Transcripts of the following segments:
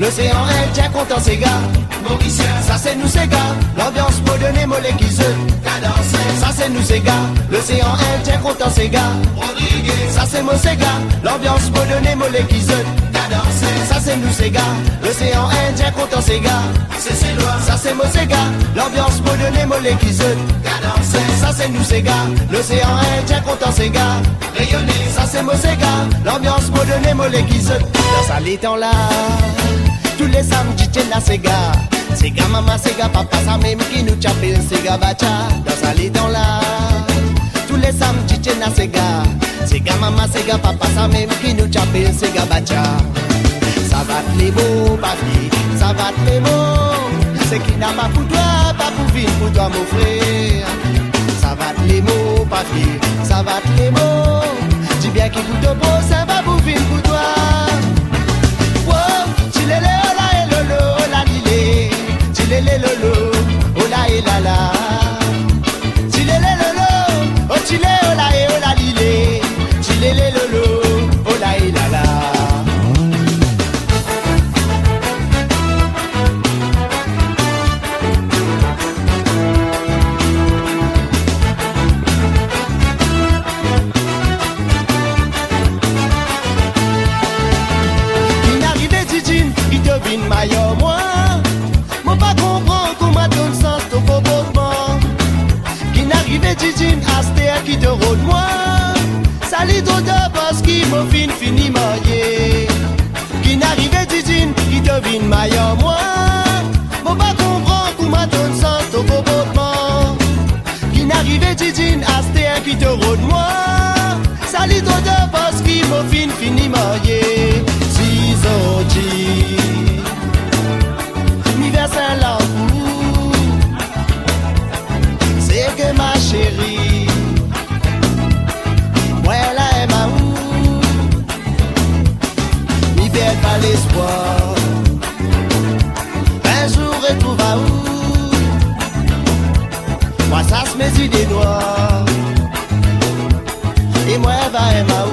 L'océan Indien content ses gars. Mauricien, ça c'est nous ces gars. L'ambiance modernée, mollet qui se cadence. Ça c'est nous ces gars. L'océan Indien content ses gars. Rodriguez, ça c'est moi ces gars. L'ambiance modernée, mollet qui se cadence. Ça c'est nous ces gars. L'océan Indien content ses gars. C'est loin, ça c'est moi ces gars. L'ambiance modernée, mollet qui se cadence. Ça c'est nous ces gars. L'océan Indien content ses gars. Rayonner, ça c'est moi ces gars. L'ambiance modernée, mollet qui se dans ça l'étang là. Tous les samedis, tiens la Sega. Sega, maman, Sega, papa, ça même qui nous chapelle Sega, bacha. Dans ça, les dents là. Tous les samedis, tiens la Sega. Sega, maman, Sega, papa, ça même qui nous chapelle Sega, bacha. Ça va les mots, papier. Ça va les mots. C'est qui n'a pas pour toi, pas pour vivre pour toi, mon frère. Ça va les mots, papier. Ça va les mots. Dis bien qu'il vous de beau, ça va pour vivre pour toi. Chilele ola e lolo ola lile. Chilele lolo ola e lala. Chilele lolo, oh chile ola e ola lile. Chilele lolo ola e lala. Devine maillot moi, moi pas comprendre comment donne sens ton comportement. Qui n'arrive Djidjine à cette qui te rôde moi. Salut ton de parce qu'il m'a fini marié. Qui n'arrive Djidjine qui devine maillot moi, moi pas comprendre comment donne sens ton comportement. Qui n'arrive Djidjine à cette qui te rôde moi. Salut ton de parce qu'il m'a fini marié. Mi verse l'amour, c'est que ma chérie, moi elle aime à où, mi perd pas l'espoir, un jour retrouve à où, moi ça se met idées noires, et moi elle va aimer à où.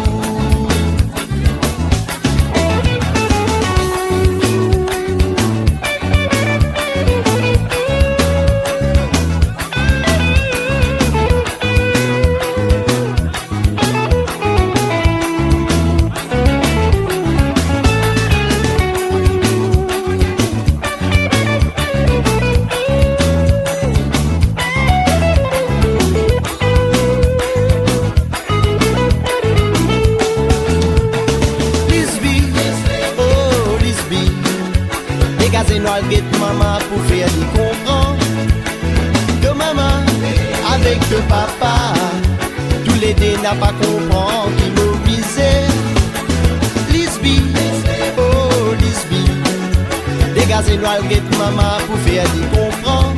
Get maman pour faire lui comprendre que maman avec le papa tous les deux n'a pas comprendre qui nous visait. Lisby, oh Lisby, dégagez noir get maman pour faire lui comprendre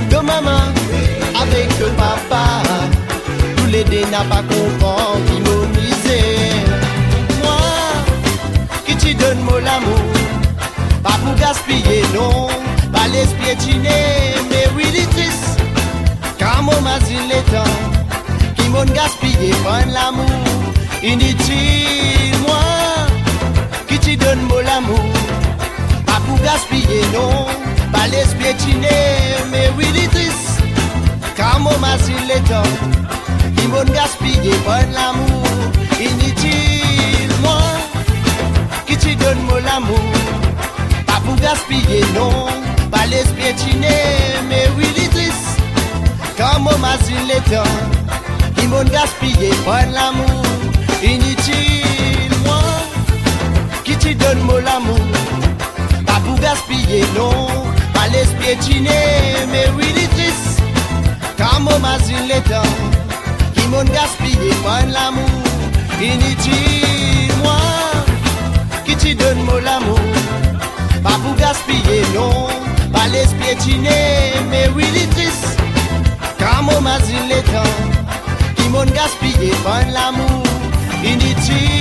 que maman avec le papa tous les deux n'a pas comprendre qui nous visait. Moi qui te donne mon amour. Pas pour gaspiller, non, pas les piétiner, mais oui, les tristes. Car mon asile est temps, qui m'ont gaspillé, prendre l'amour, inutile, moi, qui te donne mon amour. Pas pour gaspiller, non, pas les piétiner, mais oui, les tristes. Car mon asile est temps, qui m'ont gaspillé, prendre l'amour, inutile, moi, qui te donne mon amour. Pour gaspiller, non, pas les piétiner, mais oui, les tristes. Quand mon asile est temps, ils m'ont gaspillé, prendre l'amour, inutile, moi, qui te donne mon amour. Pas pour gaspiller, non, pas les piétiner, mais oui, les tristes. Quand mon asile est temps, ils m'ont gaspillé, prendre l'amour, inutile, moi, qui te donne mon amour. Pas pour gaspiller, non, pas les piétiner, mais oui, les tristes. Car mon asile est temps, qui m'ont gaspillé, prendre l'amour, inutile.